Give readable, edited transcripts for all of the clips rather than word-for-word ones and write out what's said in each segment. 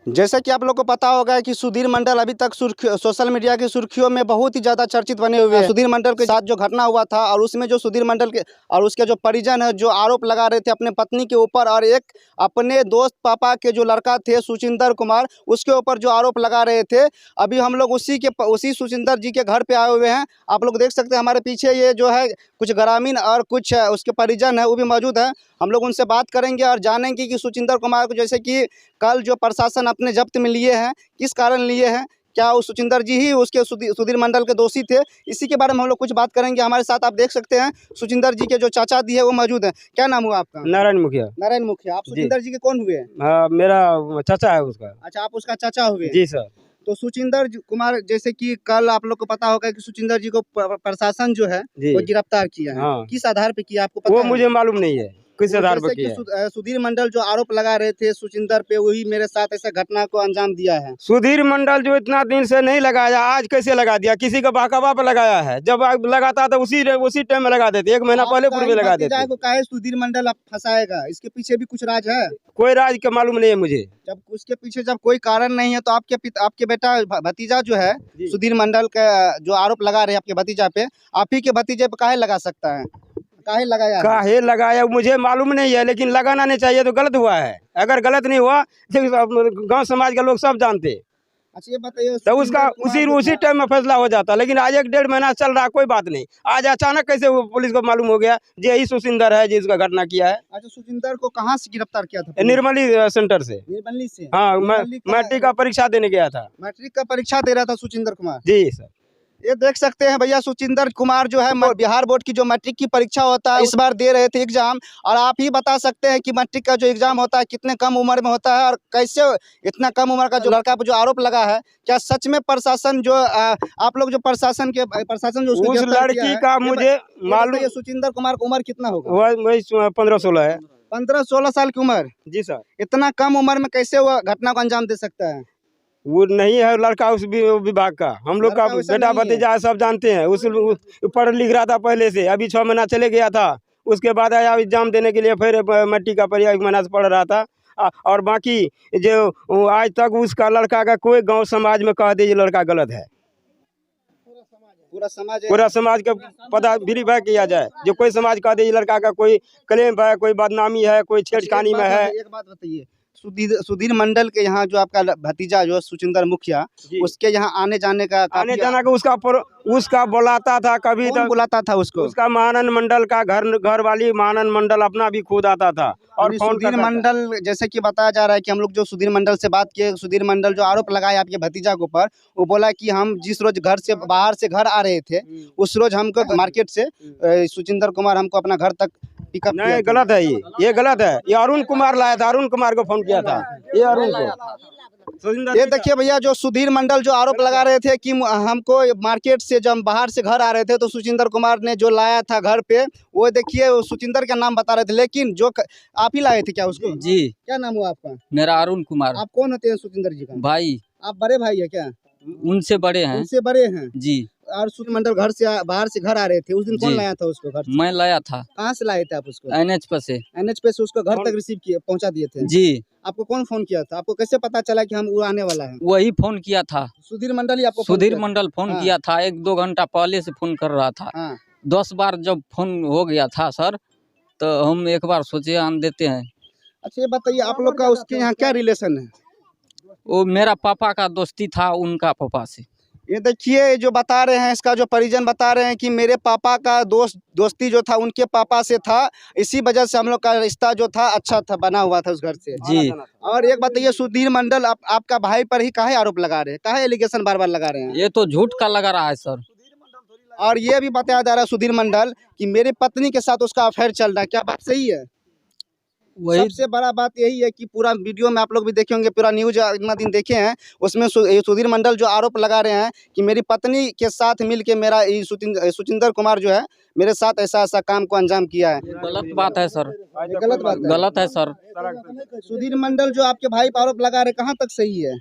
जैसा कि आप लोग को पता होगा कि सुधीर मंडल अभी तक सोशल मीडिया की सुर्खियों में बहुत ही ज़्यादा चर्चित बने हुए हैं। सुधीर मंडल के साथ जो घटना हुआ था और उसमें जो सुधीर मंडल के और उसके जो परिजन है जो आरोप लगा रहे थे अपने पत्नी के ऊपर और एक अपने दोस्त पापा के जो लड़का थे सुचिंदर कुमार उसके ऊपर जो आरोप लगा रहे थे। अभी हम लोग उसी सुचिंदर जी के घर पे आए हुए हैं। आप लोग देख सकते हैं हमारे पीछे ये जो है कुछ ग्रामीण और कुछ उसके परिजन है वो भी मौजूद है। हम लोग उनसे बात करेंगे और जानेंगे कि सुचिंदर कुमार को जैसे कि कल जो प्रशासन अपने जब्त में लिए हैं किस कारण लिए हैं, क्या वो सुचिंदर जी ही उसके सुधीर मंडल के दोषी थे, इसी के बारे में हम लोग कुछ बात करेंगे। हमारे साथ आप देख सकते हैं सुचिंदर जी के जो चाचा जी है वो मौजूद है। क्या नाम हुआ आपका? नारायण मुखिया। नारायण मुखिया। आप सुचिंदर जी के कौन हुए? हाँ, मेरा चाचा है उसका। अच्छा, आप उसका चाचा हुए? जी सर। तो सुचिंदर कुमार जैसे कि कल आप लोग को पता होगा कि सुचिंदर जी को प्रशासन जो है वो गिरफ्तार किया है। हाँ। किस आधार पे किया आपको पता वो है? मुझे मालूम नहीं है किस आधार पर किया है। सुधीर मंडल जो आरोप लगा रहे थे सुचिंदर पे वही मेरे साथ ऐसा घटना को अंजाम दिया है। सुधीर मंडल जो इतना दिन से नहीं लगाया आज कैसे लगा दिया? किसी का बाकावा पर लगाया है। जब लगाता था उसी टाइम में लगा देते, 1 महीना पहले पूर्व लगा देते। को काहे सुधीर मंडल फंसाएगा? इसके पीछे भी कुछ राज है? कोई राज का मालूम नहीं है मुझे। जब उसके पीछे जब कोई कारण नहीं है तो आपके बेटा भतीजा जो है सुधीर मंडल का जो आरोप लगा रहे हैं आपके भतीजा पे, आप ही के भतीजे पे काहे लगा सकता है? काहे लगाया मुझे मालूम नहीं है, लेकिन लगाना नहीं चाहिए तो गलत हुआ है। अगर गलत नहीं हुआ गांव समाज के लोग सब जानते। अच्छा, ये बताइए तो उसका उसी टाइम में फैसला हो जाता, लेकिन आज 1-1.5 महीना चल रहा, कोई बात नहीं। आज अचानक कैसे वो पुलिस को मालूम हो गया जे यही सुचिंदर है जिसका घटना किया है? अच्छा, सुचिंदर को कहाँ से गिरफ्तार किया था? निर्मली सेंटर से। निर्मली से? हाँ, मैट्रिक का परीक्षा देने गया था। मैट्रिक का परीक्षा दे रहा था सुचिंदर कुमार जी सर। ये देख सकते हैं भैया, सुचिंदर कुमार जो है बिहार बोर्ड की जो मैट्रिक की परीक्षा होता है इस बार दे रहे थे एग्जाम। और आप ही बता सकते हैं कि मैट्रिक का जो एग्जाम होता है कितने कम उम्र में होता है और कैसे इतना कम उम्र का जो लड़का पर जो आरोप लगा है, क्या सच में प्रशासन जो आप लोग जो प्रशासन जो उस लड़की का मुझे मालूम। सुचिंदर कुमार की उम्र कितना होगा? वही 15-16 है। 15-16 साल की उम्र? जी सर। इतना कम उम्र में कैसे वो घटना को अंजाम दे सकता है? वो नहीं है लड़का उस विभाग का। हम लोग का बेटा भतीजा सब जानते हैं। उस पढ़ लिख रहा था पहले से, अभी 6 महीना चले गया था। उसके बाद आया एग्जाम देने के लिए, फिर मैट्रिक का परीक्षा 1 महीना से पढ़ रहा था। और बाकी जो आज तक उसका लड़का का कोई गांव समाज में कह दे ये लड़का गलत है। पूरा समाज का पता वेरीफाई किया जाए। जो कोई समाज कह दे ये लड़का का कोई क्लेम है, कोई बदनामी है, कोई छेड़खानी में है। एक बात बताइए, सुधीर मंडल के यहाँ जो आपका भतीजा जो सुचिंदर मुखिया, उसके यहाँ आने जाने का उसका बुलाता था। कभी तो बुलाता था उसको? उसका महानंद मंडल का घर वाली महानंद मंडल अपना भी खुद आता था। और सुधीर मंडल जैसे कि बताया जा रहा है कि हम लोग जो सुधीर मंडल से बात किए, सुधीर मंडल जो आरोप लगाया आपके भतीजा के ऊपर, वो बोला कि हम जिस रोज बाहर से घर आ रहे थे उस रोज हमको मार्केट से सुचिंदर कुमार हमको अपना घर तक पिकअप। नहीं, गलत है ये गलत है। ये अरुण कुमार लाया था, अरुण कुमार को फोन किया था। ये अरुण को ये देखिए भैया, जो सुधीर मंडल जो आरोप लगा रहे थे कि हमको मार्केट से जब बाहर से घर आ रहे थे तो सुचिंदर कुमार ने जो लाया था घर पे, वो देखिए सुचिंदर का नाम बता रहे थे, लेकिन जो आप ही लाए थे क्या उसको? जी। क्या नाम हुआ आपका? मेरा अरुण कुमार। आप कौन होते हैं सुचिंदर जी का? भाई। आप बड़े भाई है क्या? उनसे बड़े हैं। उनसे बड़े हैं जी। और सुधीर मंडल बाहर से घर आ रहे थे उस दिन, कौन लाया था उसको घर से? मैं लाया था। कहाँ से लाए थे आप उसको? NH पे से। NH पे से उसको घर तक रिसीव किए, पहुँचा दिए थे? जी। आपको कौन फोन किया था? आपको कैसे पता चला कि हम वो आने वाला है? वही फोन किया था। सुधीर मंडल ही आपको? सुधीर मंडल फोन किया था, 1-2 घंटा पहले से फोन कर रहा था। 10 बार जब फोन हो गया था सर, तो हम एक बार सोचे आन देते हैं। अच्छा, ये बताइए आप लोग का उसके यहाँ क्या रिलेशन है? वो मेरा पापा का दोस्ती था उनका पापा से। ये देखिए जो बता रहे हैं, इसका जो परिजन बता रहे हैं कि मेरे पापा का दोस्ती जो था उनके पापा से था, इसी वजह से हम लोग का रिश्ता जो था अच्छा था, बना हुआ था उस घर से। जी। और एक बताइए, सुधीर मंडल आपका भाई पर ही काहे आरोप लगा रहे हैं, काहे एलिगेशन बार बार लगा रहे हैं? ये तो झूठ का लगा रहा है सर। और ये भी बताया जा रहा है सुधीर मंडल कि मेरे पत्नी के साथ उसका अफेयर चल रहा है, क्या बात सही है? सबसे बड़ा बात यही है कि पूरा वीडियो में आप लोग भी देखे होंगे, पूरा न्यूज इतना दिन देखे हैं, उसमें सुधीर मंडल जो आरोप लगा रहे हैं कि मेरी पत्नी के साथ मिलके मेरा सुचिंदर कुमार जो है मेरे साथ ऐसा काम को अंजाम किया है। गलत बात है सर। गलत बात है। गलत है सर। सुधीर मंडल जो आपके भाई पर आरोप लगा रहे, कहाँ तक सही है?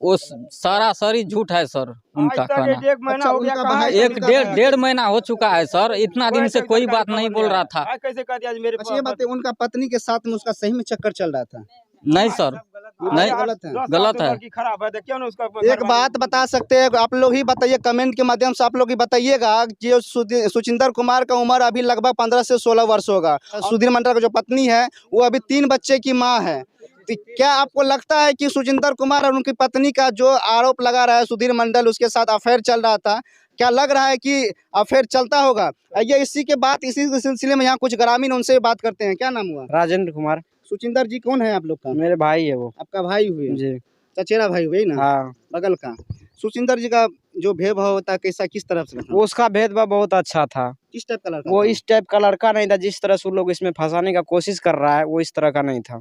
वो सारा सारी झूठ है सर उनका कहना। 1 महीना हो गया। 1-1.5 महीना हो चुका है सर। इतना दिन से कोई बात नहीं बोल रहा था। कैसे कह दिया मेरे? अच्छा, ये बात है, उनका पत्नी के साथ में उसका सही में चक्कर चल रहा था? नहीं सर, नहीं, गलत है। गलत है। लड़की खराब है, देखिए ना उसका एक बात बता सकते हैं आप लोग ही बताइए, कमेंट के माध्यम से आप लोग ही बताइएगा कि ये सुचिंदर कुमार का उम्र अभी लगभग 15 से 16 वर्ष होगा। सुधीर मंडल का जो पत्नी है वो अभी 3 बच्चे की माँ है। तो क्या आपको लगता है कि सुचिंदर कुमार और उनकी पत्नी का जो आरोप लगा रहा है सुधीर मंडल उसके साथ अफेयर चल रहा था, क्या लग रहा है कि अफेयर चलता होगा? ये इसी के बाद इसी सिलसिले में यहाँ कुछ ग्रामीण उनसे बात करते हैं। क्या नाम हुआ? राजेंद्र कुमार। सुचिंदर जी कौन है आप लोग का? मेरे भाई है वो। आपका भाई हुए? जी। चचेरा भाई हुए ना? हाँ। बगल का। सुचिंदर जी का जो भेदभाव होता है कैसा, किस तरफ से था? उसका भेदभाव बहुत अच्छा था। किस टाइप का लड़का वो था? इस टाइप का लड़का नहीं था जिस तरह से वो लोग इसमें फंसाने का कोशिश कर रहा है, वो इस तरह का नहीं था।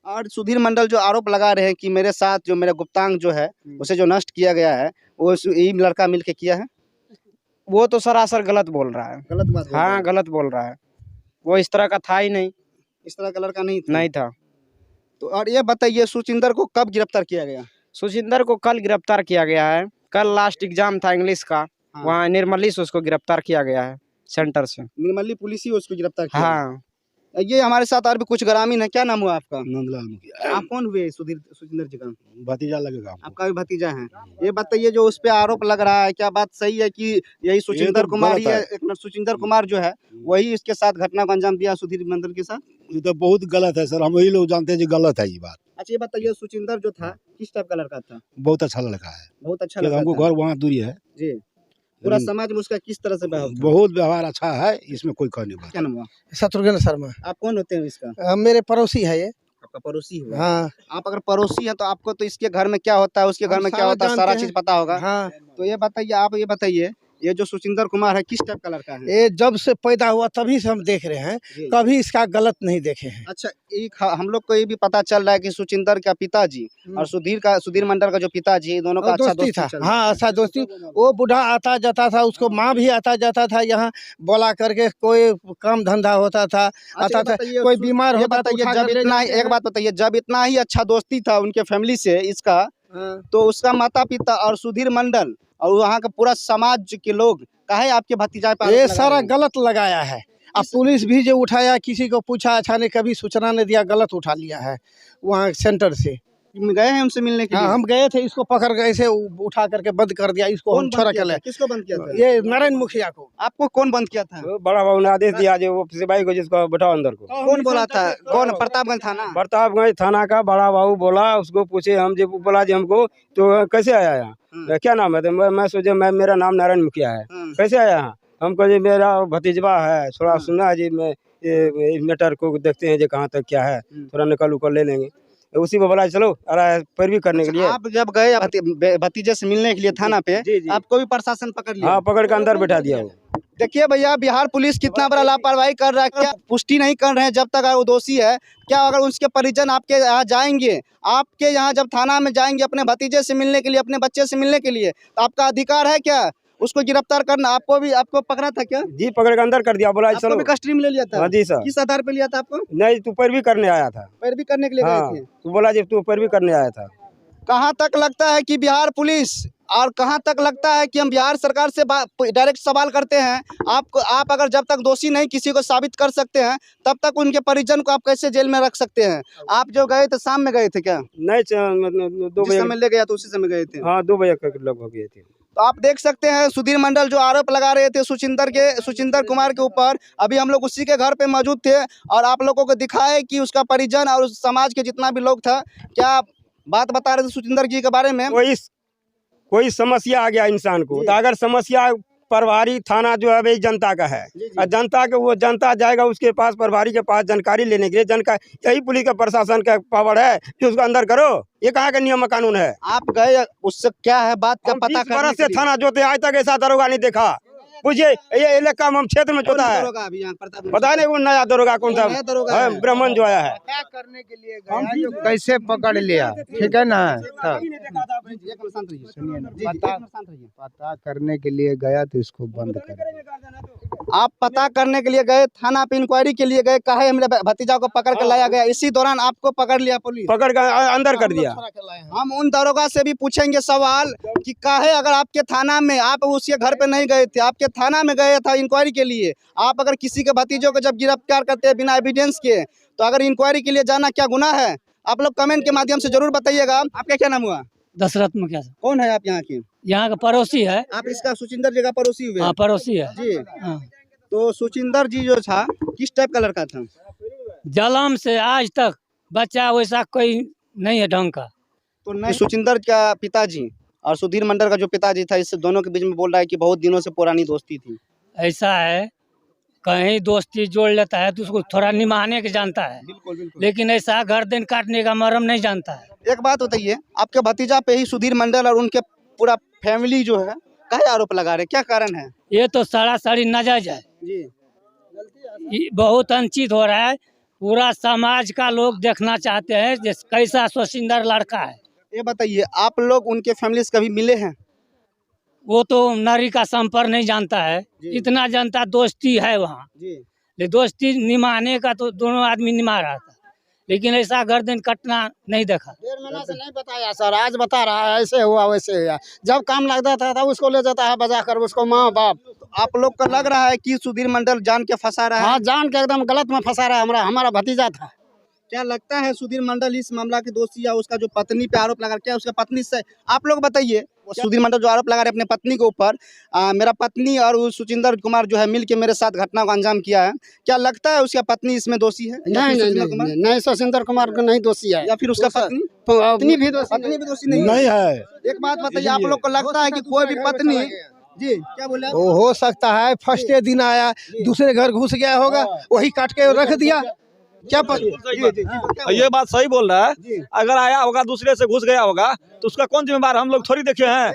और सुधीर मंडल जो आरोप लगा रहे हैं कि मेरे साथ जो मेरा गुप्तांग जो है उसे जो नष्ट किया गया है वो यही लड़का मिलके किया है। वो तो सरासर गलत बोल रहा है। गलत बात बोल रहे हाँ, हैं। गलत बोल रहा है। वो इस तरह का था ही नहीं। इस तरह का लड़का नहीं था। नहीं था। तो और ये बताइए सुचिंदर को कब गिरफ्तार किया गया? सुचिंदर को कल गिरफ्तार किया गया है। कल लास्ट एग्जाम था इंग्लिश का। हाँ। वहाँ निर्मली से उसको गिरफ्तार किया गया है सेंटर से। निर्मली पुलिस ही उसको गिरफ्तार किया। हाँ। ये हमारे साथ और भी कुछ ग्रामीण है। क्या नाम हुआ आपका? नंदलाल मुखिया। आप कौन हुए सुचिंदर जी का? भतीजा लगेगा आपको। आपका भी भतीजा है। ये बताइए जो उस पे आरोप लग रहा है क्या बात सही है कि यही सुचिंदर तो कुमार गलत ही है। है? एक मिनट, सुचिंदर कुमार जो है वही इसके साथ घटना को अंजाम दिया सुधीर मंडल के साथ? ये तो बहुत गलत है सर, हम वही लोग जानते हैं जो गलत है ये बात। अच्छा ये बताइए सुचिंदर जो था किस टाइप का लड़का था? बहुत अच्छा लड़का है, बहुत अच्छा क्योंकि लड़का हमको था। घर वहाँ दूरी है। जी। पूरा समाज में उसका किस तरह से व्यवहार था? बहुत व्यवहार अच्छा है, इसमें कोई कहने बात। क्या नाम हुआ? शत्रुघ्न शर्मा। आप कौन होते हैं इसका? मेरे पड़ोसी है ये। आपका पड़ोसी हुआ? हाँ। आप अगर पड़ोसी हैं तो आपको तो इसके घर में क्या होता है उसके घर हम में क्या सारा होता है जानते सारा हैं। चीज पता होगा। हाँ। तो ये बताइए, आप ये बताइए ये जो सुचिंदर कुमार है किस टाइप का लड़का है? ये जब से पैदा हुआ तभी से हम देख रहे हैं, जी। कभी इसका गलत नहीं देखे हैं। अच्छा एक हम लोग को ये भी पता चल रहा है कि सुचिंदर का पिताजी और सुधीर मंडल का जो पिताजी दोनों का और अच्छा दोस्ती दोस्ती था। चल रहा हाँ, अच्छा दोस्ती। वो बूढ़ा आता जाता था, उसको माँ भी आता जाता था यहाँ बोला करके, कोई काम धंधा होता था, अच्छा, आता ये था, बताइए, कोई बीमार ये होता तो बताइए उठा जब कर ले इतना जाते एक हैं। बात बताइए, जब इतना ही अच्छा दोस्ती था उनके फैमिली से इसका, हाँ। तो उसका माता पिता और सुधीर मंडल और वहाँ का पूरा समाज के लोग काहे आपके भतीजा पे आरोप ये लगा सारा रहे हैं? गलत लगाया है। अब पुलिस भी जो उठाया, किसी को पूछा अच्छा ने, कभी सूचना नहीं दिया, गलत उठा लिया है वहाँ सेंटर से। गए हैं उनसे मिलने के लिए? हाँ, हम गए थे, इसको पकड़ के ऐसे उठा करके बंद कर दिया, इसको कौन हम बंद छोड़ा किया कर था? ले। किसको बंद किया था? ये नारायण मुखिया को। आपको कौन बंद किया था? वो बड़ा बाबू ने आदेश दिया जो वो सिपाही को जिसको बैठाओ अंदर को। कौन बोला था? कौन? प्रतापगंज थाना? प्रतापगंज थाना का बड़ा बाबू बोला, उसको पूछे, हम जब बोला जी हमको तो कैसे आया यहाँ, क्या नाम है? तो मैं सोचे मेरा नाम नारायण मुखिया है। कैसे आया यहाँ? हमको जी मेरा भतीजवा है, थोड़ा सुना जी मैं ये मैटर को देखते हैं जो कहाँ तक क्या है, थोड़ा निकल उकल ले लेंगे। उसी में बोला चलो अरे पैरवी करने के लिए। आप जब गए भतीजे से मिलने के लिए थाना पे, जी, जी। आपको भी प्रशासन पकड़ लिया? हाँ, पकड़ के अंदर बैठा दिया वो। देखिए भैया, बिहार पुलिस कितना बड़ा लापरवाही कर रहा है। क्या पुष्टि नहीं कर रहे हैं जब तक अगर वो दोषी है? क्या अगर उसके परिजन आपके यहाँ जाएंगे, आपके यहाँ जब थाना में जाएंगे अपने भतीजे से मिलने के लिए, अपने बच्चे से मिलने के लिए, तो आपका अधिकार है क्या उसको गिरफ्तार करना? आपको पकड़ा था क्या? जी, पकड़ के अंदर कर दिया, बोला आपको चलो। भी कस्टडी में ले लिया था? हाँ जी सर। किस आधार पे लिया था आपको? नहीं, तू पैरवी करने आया था। पैरवी करने के लिए हाँ, गए थे? तू बोला जी तू पैरवी करने आया था। कहाँ तक लगता है कि बिहार पुलिस, और कहाँ तक लगता है कि हम बिहार सरकार से डायरेक्ट सवाल करते हैं, आप अगर जब तक दोषी नहीं किसी को साबित कर सकते हैं तब तक उनके परिजन को आप कैसे जेल में रख सकते हैं? आप जो गए थे शाम में गए थे क्या? नहीं, 2 जिस बजे। समय ले गया तो उसी समय गए थे? हाँ, 2 बजे के लगभग गए थे। तो आप देख सकते हैं सुधीर मंडल जो आरोप लगा रहे थे सुचिंदर कुमार के ऊपर, अभी हम लोग उसी के घर पे मौजूद थे और आप लोगों को दिखाए कि उसका परिजन और उस समाज के जितना भी लोग था क्या बात बता रहे थे सुचिंदर जी के बारे में। कोई समस्या आ गया इंसान को, तो अगर समस्या प्रभारी थाना जो है भाई जनता का है, और जनता जाएगा उसके पास, प्रभारी के पास जानकारी लेने के लिए। यही पुलिस का प्रशासन का पावर है कि उसको अंदर करो। ये कहाँ का नियम कानून है? आप गए, उससे क्या है बात का पता करने बरस के से लिए? थाना जोते, आज तक ऐसा दरोगा नहीं देखा। पूछिए, ये इलाका हम क्षेत्र में जोता है, दरोगा अभी यहाँ प्रतापगंज? पता नहीं वो नया दरोगा कौन सा नया दरोगा है। ब्राह्मण जो आया है। पता करने के लिए गया, जो कैसे पकड़ लिया, ठीक है ना? पता करने के लिए गया तो इसको बंद कर दिया। आप पता करने के लिए गए, थाना पे इंक्वायरी के लिए गए, कहे मेरे भतीजा को पकड़ के लाया गया, इसी दौरान आपको पकड़ लिया पुलिस, पकड़ कर अंदर कर दिया। हम उन दरोगा से भी पूछेंगे सवाल कि काहे अगर आपके थाना में, आप उसके घर पे नहीं गए थे, आपके थाना में गए था इंक्वायरी के लिए, आप अगर किसी के भतीजों को जब गिरफ्तार करते हैं बिना एविडेंस के, तो अगर इंक्वायरी के लिए जाना क्या गुनाह है? आप लोग कमेंट के माध्यम से जरूर बताइएगा। आपका क्या नाम हुआ? दशरथ मुखिया से। कौन है आप यहाँ के? यहाँ का पड़ोसी है। आप इसका सुचिंदर जी का पड़ोसी हुए? हाँ, पड़ोसी है जी। हाँ। तो सुचिंदर जी जो था किस टाइप का लड़का था? जन्म से आज तक बच्चा वैसा कोई नहीं है ढंग का। तो नहीं, सुचिंदर का पिताजी और सुधीर मंडल का जो पिताजी था, इस दोनों के बीच में बोल रहा है कि बहुत दिनों से पुरानी दोस्ती थी। ऐसा है, कहीं दोस्ती जोड़ लेता है तो उसको थोड़ा निमाहने के जानता है, बिल्कुल बिल्कुल। लेकिन ऐसा गर्दन काटने का मरम नहीं जानता है। एक बात बताइए, आपके भतीजा पे ही सुधीर मंडल और उनके पूरा फैमिली जो है क्या आरोप लगा रहे, क्या कारण है? ये तो सरासरी नाजायज है जी। ये बहुत अनुचित हो रहा है। पूरा समाज का लोग देखना चाहते हैं जिस कैसा सुंदर लड़का है। ये बताइए, आप लोग उनके फैमिली से कभी मिले हैं? वो तो नारी का संपर्क नहीं जानता है, जी। इतना जानता दोस्ती है वहाँ। जी। ले दोस्ती निमाने का तो दोनों आदमी निमा रहा था, लेकिन ऐसा गर्दन कटना नहीं देखा। 1.5 महीना से नहीं बताया सर, आज बता रहा है ऐसे हुआ वैसे हुआ। जब काम लगता था तब उसको ले जाता है बजा कर, उसको माँ बाप। तो आप लोग को लग रहा है कि सुधीर मंडल जान के फंसा रहा है? हाँ, जान के एकदम गलत में फंसा रहा है। हमारा भतीजा था। क्या लगता है सुधीर मंडल इस मामला की दोषी या उसका जो पत्नी पे आरोप लगा, क्या उसका पत्नी से? आप लोग बताइए, सुधीर मंडल जो आरोप लगा रहे अपने पत्नी के ऊपर, मेरा पत्नी और वो सुचिंदर कुमार जो है मिल के मेरे साथ घटना को अंजाम किया है, क्या लगता है उसका पत्नी इसमें दोषी है? या फिर सुचिंदर कुमार? नहीं, सुचिंदर कुमार को नहीं दोषी है। या फिर उसका पत्नी पत्नी भी दोषी पत्नी भी दोषी नहीं है? नहीं है। एक बात बताइए, आप लोग को लगता है कि कोई भी पत्नी, जी क्या बोले? वो हो सकता है फर्स्ट दिन आया, दूसरे घर घुस गया होगा, वही काट के रख दिया। क्या पता? ये बात सही बोल रहा है। अगर आया होगा दूसरे से घुस गया होगा तो उसका कौन जिम्मेदार, हम लोग थोड़ी देखे हैं।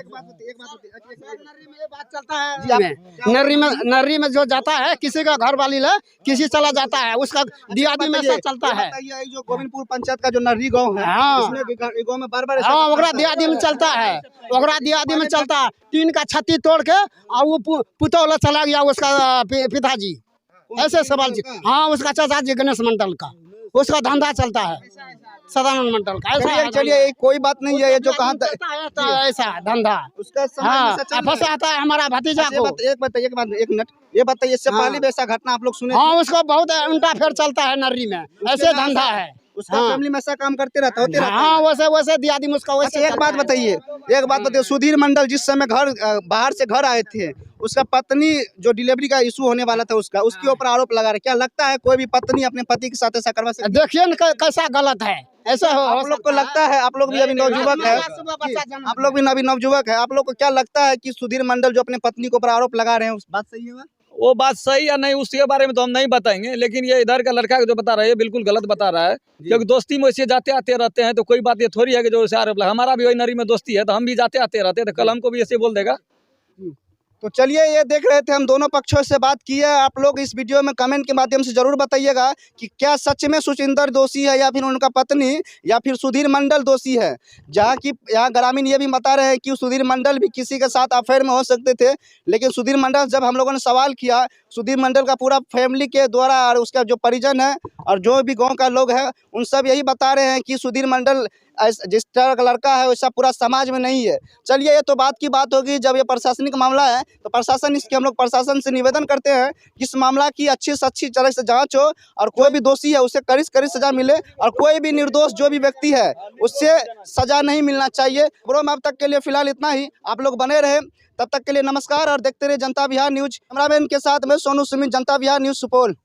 नर्री में जो जाता है किसी का घर वाली ले, किसी चला जाता है, उसका दियादी में ऐसा चलता है। ये जो गोविंदपुर पंचायत का जो नर्री गांव है, हाँ। उसमें गांव में बार-बार ऐसा हाँ, घटना ओकरा होता है। दियादी में चलता है, ओकरा दियादी में चलता है। टीन का छत्ती तोड़ के और वो पुतौला चला गया उसका पिताजी। ऐसे सवाल। हाँ, उसका चाचा जी गणेश मंडल का, उसका धंधा चलता है सदानंद मंडल का। ऐसा चलिए कोई बात नहीं है, ये जो कहा ऐसा धंधा उसका हाँ, समाज में फंसाता है हमारा भतीजा को। एक मिनट ये बताइए, इससे पहले भी ऐसा घटना आप लोग सुने? हाँ, उसको बहुत उल्टा फेर चलता है नर्री में, ऐसे धंधा है। उसका फैमिली में ऐसा काम करते रहता होते रहता है? हाँ, वैसे दियादी में उसका वैसे। एक बात बताइए, सुधीर मंडल जिस समय बाहर से घर आए थे, उसका पत्नी जो डिलीवरी का इशू होने वाला था उसके ऊपर आरोप लगा रहे, क्या लगता है कोई भी पत्नी अपने पति के साथ ऐसा करवा सकती है? देखिए न कैसा गलत है, ऐसा हो। आप लोग को लगता है, आप लोग भी अभी नवयुवक है, आप लोग भी अभी नवयुवक है, आप लोग को क्या लगता है कि सुधीर मंडल जो अपने पत्नी के ऊपर आरोप लगा रहे हैं, उस बात सही है? वो बात सही या नहीं उसके बारे में तो हम नहीं बताएंगे, लेकिन ये इधर का लड़का जो बता रहा है ये बिल्कुल गलत बता रहा है। क्योंकि दोस्ती में वैसे जाते आते रहते हैं तो कोई बात ये थोड़ी है कि जो आरोप लगा। हमारा भी वही नरी में दोस्ती है तो हम भी जाते आते रहते हैं, तो कल हमको भी ऐसे बोल देगा। तो चलिए, ये देख रहे थे हम, दोनों पक्षों से बात की है। आप लोग इस वीडियो में कमेंट के माध्यम से जरूर बताइएगा कि क्या सच में सुचिंदर दोषी है या फिर उनका पत्नी या फिर सुधीर मंडल दोषी है। जहाँ की यहाँ ग्रामीण ये भी बता रहे हैं कि सुधीर मंडल भी किसी के साथ अफेयर में हो सकते थे, लेकिन सुधीर मंडल, जब हम लोगों ने सवाल किया, सुधीर मंडल का पूरा फैमिली के द्वारा और उसका जो परिजन है और जो भी गाँव का लोग है, उन सब यही बता रहे हैं कि सुधीर मंडल जिस तरह का लड़का है वैसा पूरा समाज में नहीं है। चलिए, ये तो बात की बात होगी, जब ये प्रशासनिक मामला है तो प्रशासन इसके हम लोग प्रशासन से निवेदन करते हैं कि इस मामला की अच्छी से अच्छी तरह से जांच हो और कोई भी दोषी है उसे कड़ी से कड़ी सजा मिले और कोई भी निर्दोष जो भी व्यक्ति है उससे सजा नहीं मिलना चाहिए। ब्रो में अब तक के लिए फिलहाल इतना ही। आप लोग बने रहे, तब तक के लिए नमस्कार और देखते रहे जनता विहार न्यूज। कैमरामैन के साथ मैं सोनू सुमित, जनता विहार न्यूज सुपौल।